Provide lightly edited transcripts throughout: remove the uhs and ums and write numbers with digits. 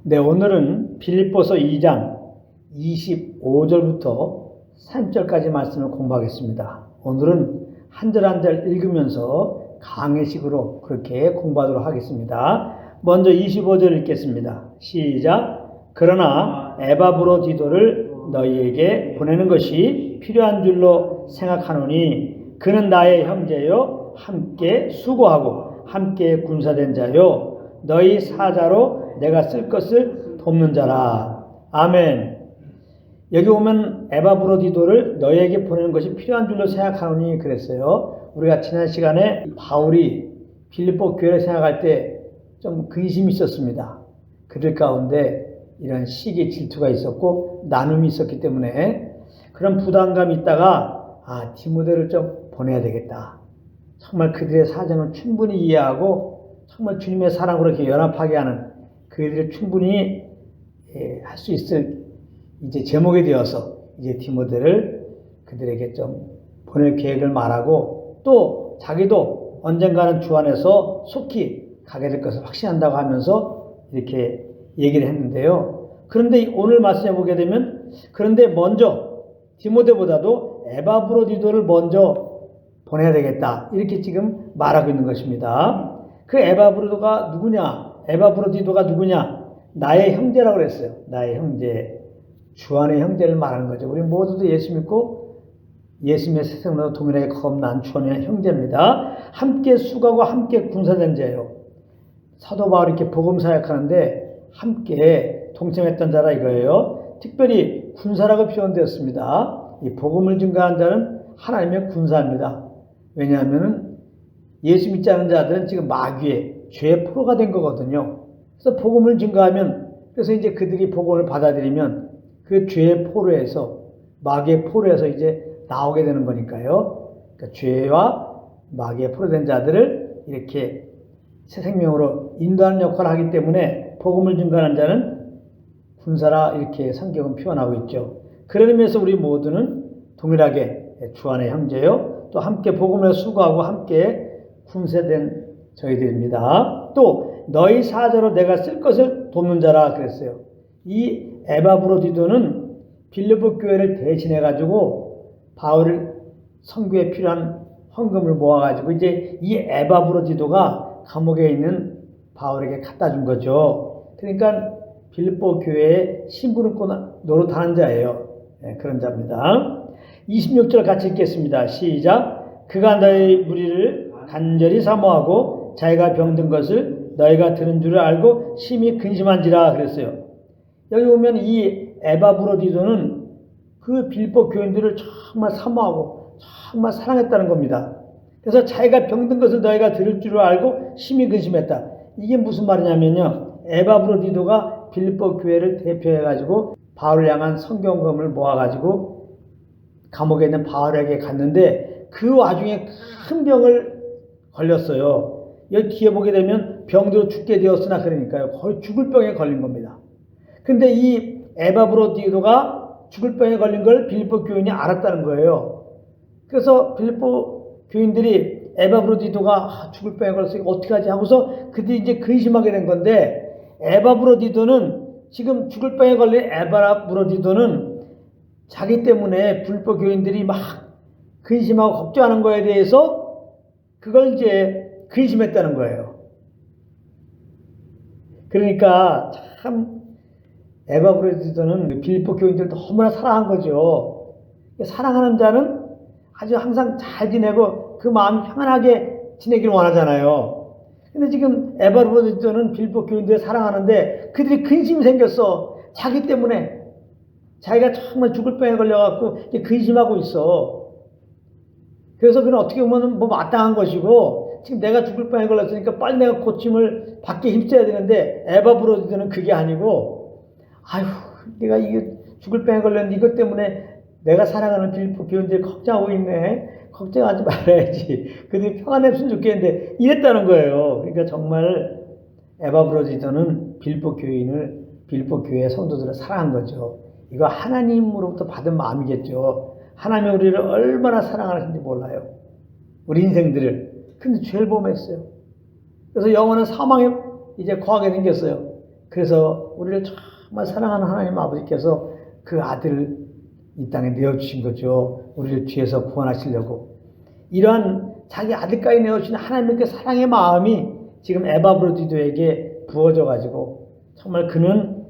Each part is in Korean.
네, 오늘은 빌립보서 2장 25절부터 30절까지 말씀을 공부하겠습니다. 오늘은 한 절 한 절 읽으면서 강해식으로 그렇게 공부하도록 하겠습니다. 먼저 25절 읽겠습니다. 시작. 그러나 에바브로디도를 너희에게 보내는 것이 필요한 줄로 생각하노니 그는 나의 형제요 함께 수고하고 함께 군사된 자요 너희 사자로 내가 쓸 것을 돕는 자라. 아멘. 여기 오면 에바브로디도를 너희에게 보내는 것이 필요한 줄로 생각하노니 그랬어요. 우리가 지난 시간에 바울이 빌립보 교회를 생각할 때 좀 근심이 있었습니다. 그들 가운데 이런 시기 질투가 있었고 나눔이 있었기 때문에 그런 부담감이 있다가 디모데를 좀 보내야 되겠다. 정말 그들의 사정을 충분히 이해하고 정말 주님의 사랑으로 이렇게 연합하게 하는 그들을 충분히 할 수 있을 이제 제목이 되어서 이제 디모데를 그들에게 좀 보낼 계획을 말하고 또 자기도 언젠가는 주 안에서 속히 가게 될 것을 확신한다고 하면서 이렇게 얘기를 했는데요. 그런데 오늘 말씀해 보게 되면 그런데 먼저 디모데보다도 에바브로디도를 먼저 보내야 되겠다. 이렇게 지금 말하고 있는 것입니다. 그 에바브로디도가 누구냐? 나의 형제라고 그랬어요. 나의 형제. 주 안의 형제를 말하는 거죠. 우리 모두도 예수 믿고 예수님의 세상으로 동일하게 겁난 주 안의 형제입니다. 함께 수고하고 함께 군사된 자예요. 사도 바울이 이렇게 복음 사역하는데 함께 동참했던 자라 이거예요. 특별히 군사라고 표현되었습니다. 이 복음을 증거한 자는 하나님의 군사입니다. 왜냐하면 예수 믿지 않은 자들은 지금 마귀의 죄의 포로가 된 거거든요. 그래서 복음을 증거하면 그래서 이제 그들이 복음을 받아들이면 그 죄의 포로에서 마귀의 포로에서 이제 나오게 되는 거니까요. 그러니까 죄와 마귀의 포로된 자들을 이렇게 새 생명으로 인도하는 역할을 하기 때문에 복음을 증거하는 자는 군사라 이렇게 성경은 표현하고 있죠. 그런 의미에서 우리 모두는 동일하게 주 안의 형제요. 또 함께 복음을 수고하고 함께 군사된 저희들입니다. 또 너희 사자로 내가 쓸 것을 돕는 자라 그랬어요. 이 에바브로디도는 빌립보 교회를 대신해 가지고 바울을 선교에 필요한 헌금을 모아 가지고 이제 이 에바브로디도가 감옥에 있는 바울에게 갖다 준 거죠. 그러니까 빌립보 교회에 심부름꾼 노릇하는 자예요. 그런 자입니다. 26절 같이 읽겠습니다. 시작. 그가 너희 무리를 간절히 사모하고 자기가 병든 것을 너희가 들은 줄을 알고 심히 근심한지라 그랬어요. 여기 보면 이 에바브로디도는 그 빌립보 교인들을 정말 사모하고 정말 사랑했다는 겁니다. 그래서 자기가 병든 것을 너희가 들을 줄을 알고 심히 근심했다. 이게 무슨 말이냐면요. 에바브로디도가 빌립보 교회를 대표해가지고 바울을 향한 성경금을 모아가지고 감옥에 있는 바울에게 갔는데 그 와중에 큰 병을 걸렸어요. 여기 뒤에 보게 되면 병도 죽게 되었으나 그러니까요. 거의 죽을 병에 걸린 겁니다. 근데 이 에바브로디도가 죽을 병에 걸린 걸 빌립보 교인이 알았다는 거예요. 그래서 빌립보 교인들이 에바브로디도가 죽을 병에 걸렸으니까 어떻게 하지 하고서 그들이 이제 근심하게 된 건데 에바브로디도는 지금 죽을 병에 걸린 에바브로디도는 자기 때문에 빌립보 교인들이 막 근심하고 걱정하는 거에 대해서 그걸 이제 근심했다는 거예요. 그러니까 참 에바브로디도는 빌립보 교인들을 너무나 사랑한 거죠. 사랑하는 자는 아주 항상 잘 지내고 그 마음이 평안하게 지내기를 원하잖아요. 근데 지금 에바브로디도는 빌립보 교인들을 사랑하는데 그들이 근심이 생겼어. 자기 때문에 자기가 정말 죽을 병에 걸려갖고 근심하고 있어. 그래서 그는 어떻게 보면 뭐 마땅한 것이고 지금 내가 죽을 병에 걸렸으니까 빨리 내가 고침을 받게 힘써야 되는데 에바브로디도는 그게 아니고 아휴 내가 이게 죽을 병에 걸렸는데 이것 때문에 내가 사랑하는 빌립보 교인들이 걱정하고 있네. 걱정하지 말아야지. 그들이 평안했으면 좋겠는데 이랬다는 거예요. 그러니까 정말 에바브로디도는 빌립보 교회의 성도들을 사랑한 거죠. 이거 하나님으로부터 받은 마음이겠죠. 하나님이 우리를 얼마나 사랑하는지 몰라요. 우리 인생들을. 근데 죄를 범했어요. 그래서 영원한 사망에 이제 거하게 생겼어요. 그래서 우리를 정말 사랑하는 하나님 아버지께서 그 아들을 이 땅에 내어주신 거죠. 우리를 죄에서 구원하시려고. 이러한 자기 아들까지 내어주신 하나님의 그 사랑의 마음이 지금 에바브로디도에게 부어져 가지고 정말 그는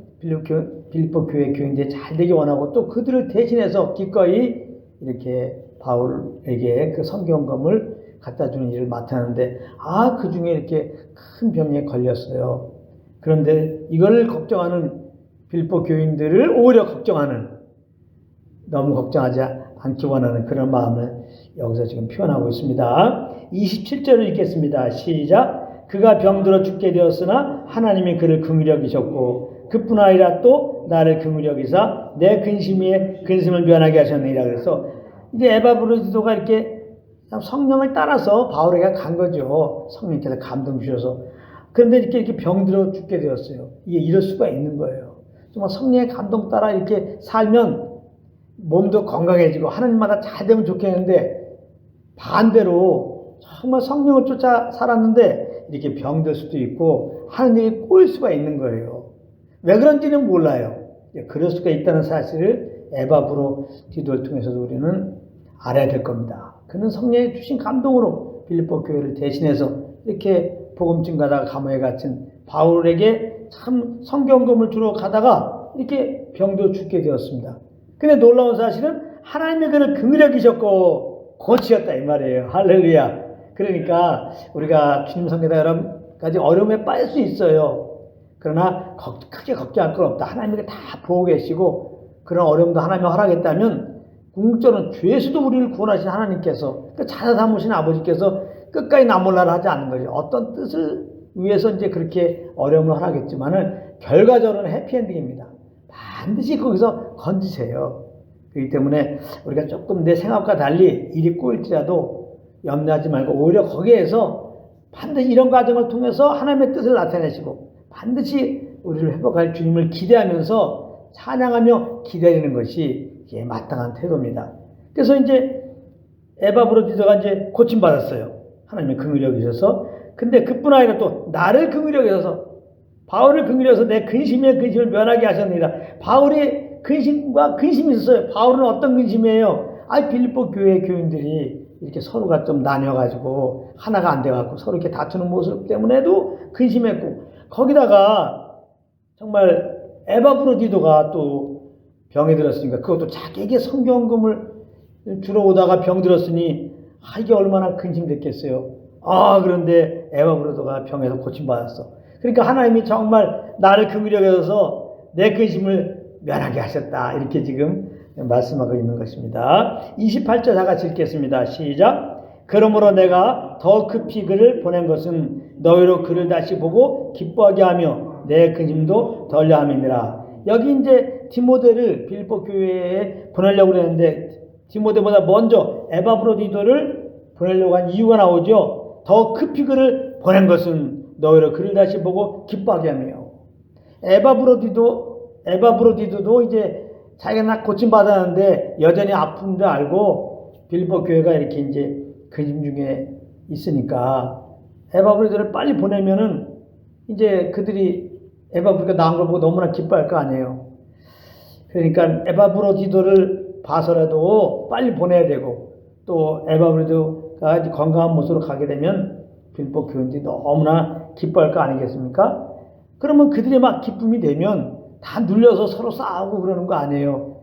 빌립보 교회 교인들이 잘 되기 원하고 또 그들을 대신해서 기꺼이 이렇게 바울에게 그 성경검을 갖다 주는 일을 맡았는데 그 중에 이렇게 큰 병에 걸렸어요. 그런데 이걸 걱정하는 빌립보 교인들을 오히려 걱정하는, 너무 걱정하지 않기 원하는 그런 마음을 여기서 지금 표현하고 있습니다. 27절을 읽겠습니다. 시작. 그가 병들어 죽게 되었으나 하나님이 그를 긍휼히 여기셨고 그뿐 아니라 또 나를 긍휼히 여기사 내 근심을 면하게 하셨느니라. 그래서 이제 에바브로디도가 이렇게 성령을 따라서 바울에게 간 거죠. 성령께서 감동 주셔서. 그런데 이렇게 병들어 죽게 되었어요. 이게 이럴 수가 있는 거예요. 정말 성령의 감동 따라 이렇게 살면 몸도 건강해지고 하나님마다 잘 되면 좋겠는데 반대로 정말 성령을 쫓아 살았는데 이렇게 병들 수도 있고 하는 일이 꼬일 수가 있는 거예요. 왜 그런지는 몰라요. 그럴 수가 있다는 사실을 에바브로디도를 통해서도 우리는 알아야 될 겁니다. 그는 성령의 주신 감동으로 빌립보 교회를 대신해서 이렇게 복음 증가하다가 감옥에 갇힌 바울에게 참 성경검을 주러 가다가 이렇게 병도 죽게 되었습니다. 근데 놀라운 사실은 하나님의 그를 긍휼히 여기셨고 고치셨다 이 말이에요. 할렐루야. 그러니까 우리가 주님 섬기다 여러 가지 어려움에 빠질 수 있어요. 그러나 크게 걱정할 건 없다. 하나님이 다 보고 계시고 그런 어려움도 하나님이 허락했다면 궁극적으로는 죄에서도 우리를 구원하신 하나님께서 잘 삼으신 아버지께서 끝까지 나몰라라 하지 않는 거죠. 어떤 뜻을 위해서 이제 그렇게 어려움을 허락했지만은 결과적으로는 해피엔딩입니다. 반드시 거기서 건지세요. 그렇기 때문에 우리가 조금 내 생각과 달리 일이 꼬일지라도 염려하지 말고 오히려 거기에서 반드시 이런 과정을 통해서 하나님의 뜻을 나타내시고 반드시 우리를 회복할 주님을 기대하면서 찬양하며 기다리는 것이 마땅한 태도입니다. 그래서 이제 에바브로디도가 이제 고침받았어요. 하나님의 긍휼히 여기셔서. 근데 그뿐 아니라 또 나를 긍휼히 여기셔서 바울을 긍휼히 여기셔서 내 근심을 면하게 하셨느니라. 바울이 근심과 근심이 있었어요. 바울은 어떤 근심이에요? 빌립보 교회 교인들이 이렇게 서로가 좀 나뉘어가지고 하나가 안 돼갖고 서로 이렇게 다투는 모습 때문에도 근심했고 거기다가 정말 에바브로디도가 또 병에 들었으니까 그것도 자기에게 성경금을 주러 오다가 병 들었으니 이게 얼마나 근심됐겠어요. 그런데 에바브로도가 병에서 고침받았어. 그러니까 하나님이 정말 나를 긍휼히 여겨서 내 근심을 면하게 하셨다. 이렇게 지금 말씀하고 있는 것입니다. 28절 다 같이 읽겠습니다. 시작. 그러므로 내가 더 급히 그를 보낸 것은 너희로 그를 다시 보고 기뻐하게 하며 내 근심도 덜려 함이니라. 여기 이제 디모데를 빌립보 교회에 보내려고 그랬는데 디모데보다 먼저 에바브로디도를 보내려고 한 이유가 나오죠. 더 급히 그를 보낸 것은 너희로 그를 다시 보고 기뻐하게 하며. 에바브로디도도 이제 자기가 나 고침받았는데 여전히 아픈 줄 알고 빌립보 교회가 이렇게 이제 근심 중에 있으니까 에바브로디도를 빨리 보내면은 이제 그들이 에바브로디도가 나온 걸 보고 너무나 기뻐할 거 아니에요. 그러니까 에바브로디도를 봐서라도 빨리 보내야 되고 또 에바브로디도가 건강한 모습으로 가게 되면 빌립보 교인들이 너무나 기뻐할 거 아니겠습니까? 그러면 그들이 막 기쁨이 되면 다 눌려서 서로 싸우고 그러는 거 아니에요.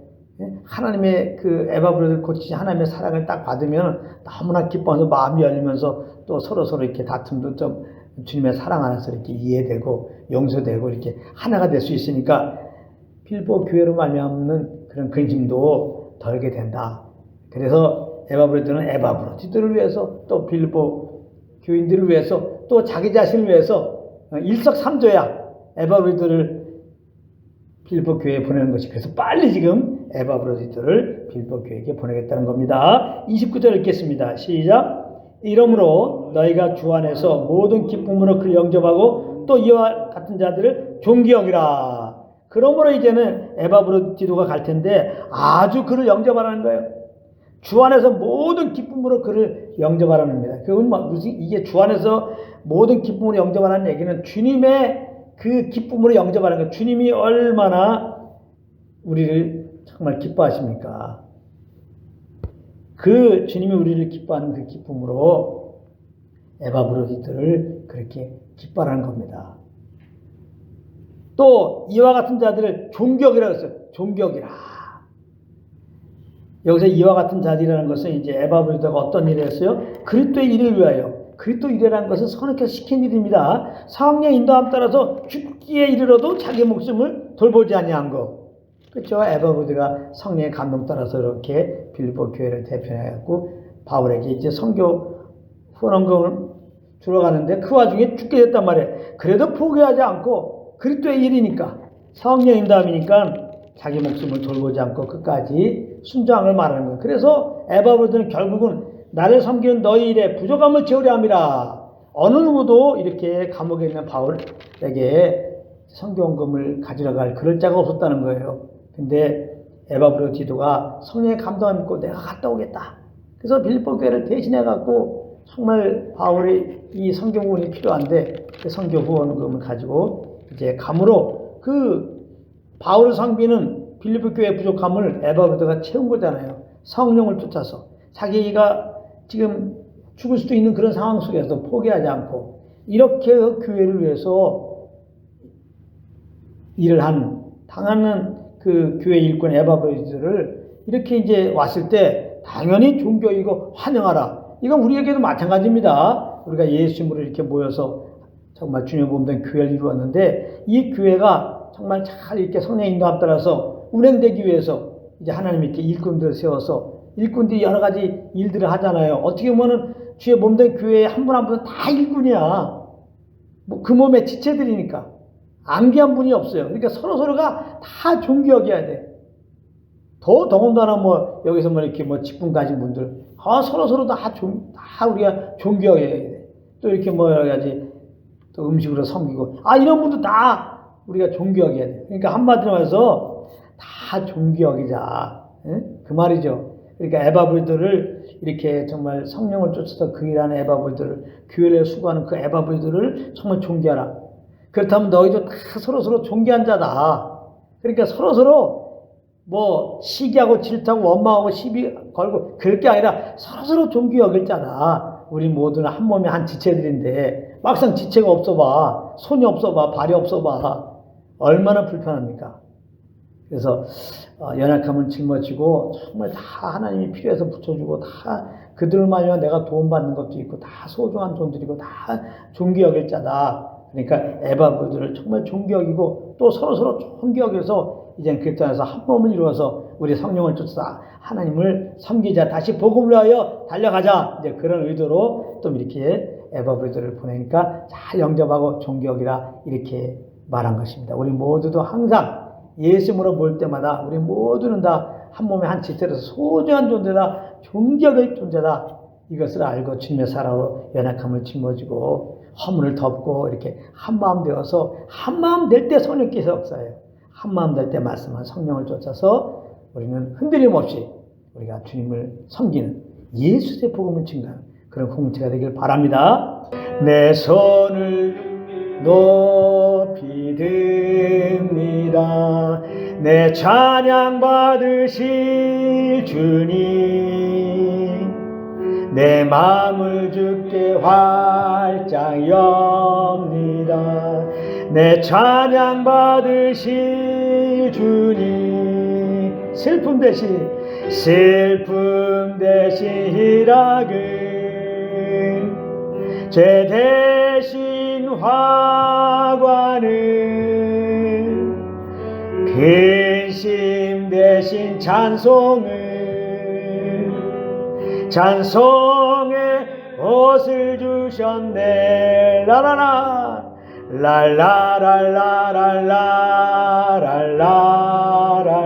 하나님의 그 에바브로디도를 고치신 하나님의 사랑을 딱 받으면 너무나 기뻐해서 마음이 열리면서 또 서로 이렇게 다툼도 좀 주님의 사랑 안에서 이렇게 이해되고 용서되고 이렇게 하나가 될 수 있으니까 빌립보 교회로 말미암는 그런 근심도 덜게 된다. 그래서 에바브로디도는 에바브로디도를 위해서 또 빌립보 교인들을 위해서 또 자기 자신을 위해서 일석삼조야 에바브로디도를 빌립보 교회에 보내는 것이 그래서 빨리 지금 에바브로디도를 빌립보 교회에게 보내겠다는 겁니다. 29절 읽겠습니다. 시작. 이러므로 너희가 주 안에서 모든 기쁨으로 그를 영접하고 또 이와 같은 자들을 존귀 여기라. 그러므로 이제는 에바브로디도가 갈 텐데 아주 그를 영접하라는 거예요. 주 안에서 모든 기쁨으로 그를 영접하라는 겁니다. 그건 무슨 이게 주 안에서 모든 기쁨으로 영접하라는 얘기는 주님의 그 기쁨으로 영접하는 것. 주님이 얼마나 우리를 정말 기뻐하십니까? 그 주님이 우리를 기뻐하는 그 기쁨으로 에바브로디들을 그렇게 기뻐하는 겁니다. 또 이와 같은 자들을 존경이라고 했어요. 존경이라. 여기서 이와 같은 자들이라는 것은 이제 에바브로디가 어떤 일을 했어요? 그리스도의 일을 위하여. 그리스도 일이라는 것은 선악해서 시킨 일입니다. 성령의 인도함 따라서 죽기에 이르러도 자기 목숨을 돌보지 아니한 것. 그렇죠? 에바브로디가 성령의 감동 따라서 이렇게 빌립보 교회를 대표해갖고 바울에게 이제 선교 후원금을 주러 가는데 그 와중에 죽게 됐단 말이에요. 그래도 포기하지 않고 그리스도의 일이니까 성령 인도함이니까 자기 목숨을 돌보지 않고 끝까지 순종을 말하는 거예요. 그래서 에바브로디는 결국은 나를 섬기는 너희 일에 부족함을 채우려 함이라. 어느 누구도 이렇게 감옥에 있는 바울에게 선교원금을 가지러 갈 그럴 자가 없었다는 거예요. 근데 에바브로디도가 성령의 감동을 믿고 내가 갔다 오겠다. 그래서 빌립보 교회를 대신해 갖고 정말 바울의 이 선교 후원이 필요한데 그 선교 후원금을 가지고 이제 감으로 그 바울을 섬기는 빌립보 교회의 부족함을 에바브로디가 채운 거잖아요. 성령을 쫓아서 자기가 지금 죽을 수도 있는 그런 상황 속에서 포기하지 않고 이렇게 그 교회를 위해서 일을 한 당하는 그 교회 일꾼 에바브로디들을 이렇게 이제 왔을 때 당연히 존경이고 환영하라. 이건 우리에게도 마찬가지입니다. 우리가 예수님으로 이렇게 모여서 정말 주님의 몸된 교회를 이루었는데 이 교회가 정말 잘 이렇게 성령의 인도함 따라서 운행되기 위해서 이제 하나님이 이렇게 일꾼들을 세워서 일꾼들이 여러 가지 일들을 하잖아요. 어떻게 보면은 주의 몸된 교회에 한 분 한 분은 다 일꾼이야. 뭐 그 몸의 지체들이니까. 안기한 분이 없어요. 그러니까 서로서로가 다 존경해야 돼. 더군다나 뭐 여기서 뭐 이렇게 뭐 직분 가진 분들 서로서로 다 우리가 존경해야 돼. 또 이렇게 뭐 여러 가지 또 음식으로 섬기고 이런 분도 다 우리가 존경해야 돼. 그러니까 한마디로 해서 다 존경이자 그 말이죠. 그러니까 에바브로디들을 이렇게 정말 성령을 쫓아서 그 일하는 에바브로디들을 교회를 수고하는 그 에바브로디들을 정말 존경하라. 그렇다면 너희도 다 서로서로 존경한 자다. 그러니까 서로서로 뭐 시기하고 질투하고 원망하고 시비 걸고 그럴 게 아니라 서로서로 존귀 여길 자다. 우리 모두는 한 몸의 한 지체들인데 막상 지체가 없어봐. 손이 없어봐. 발이 없어봐. 얼마나 불편합니까? 그래서 연약함은 짊어지고 정말 다 하나님이 필요해서 붙여주고 다 그들만이면 내가 도움받는 것도 있고 다 소중한 존들이고 다 존귀 여길 자다. 그러니까 에바브로디를 정말 존귀 여기고 또 서로서로 존귀 여겨서 이젠 그리스도 안에서 한 몸을 이루어서 우리 성령을 쫓아 하나님을 섬기자. 다시 복음을 위하여 달려가자. 이제 그런 의도로 또 이렇게 에바브로디를 보내니까 잘 영접하고 존귀 여기라 이렇게 말한 것입니다. 우리 모두도 항상 예수님으로 모일 때마다 우리 모두는 다 한 몸의 한 지체로서 소중한 존재다. 존귀 여길 존재다. 이것을 알고 주님의 사랑으로 연약함을 짊어지고 허물을 덮고 이렇게 한마음 되어서 한마음 될 때 성령께서 역사해요. 한마음 될 때 말씀한 성령을 쫓아서 우리는 흔들림 없이 우리가 주님을 섬기는 예수의 복음을 증거하는 그런 공동체가 되길 바랍니다. 내 손을 높이 듭니다. 내 찬양 받으실 주님, 내 마음을 주께 활짝 엽니다. 내 찬양 받으실 주님, 슬픔 대신 희락을, 죄 대신 화관을, 근심 대신 찬송의 옷을 주셨네. 라라라 랄라랄라랄라랄라랄라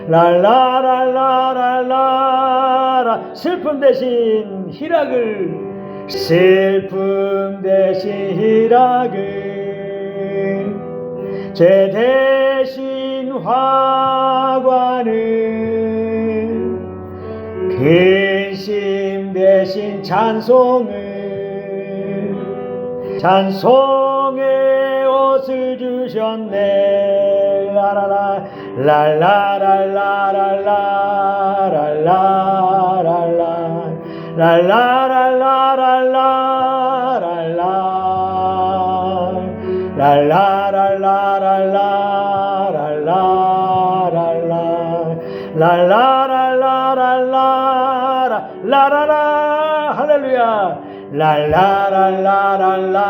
랄라랄라랄라 슬픔 대신 희락을 죄 대신 화관을 근심 대신 찬송의 옷을 주셨네. 라라라 랄라랄라랄라랄라랄라 랄라랄라랄라 할렐루야 랄라랄라랄라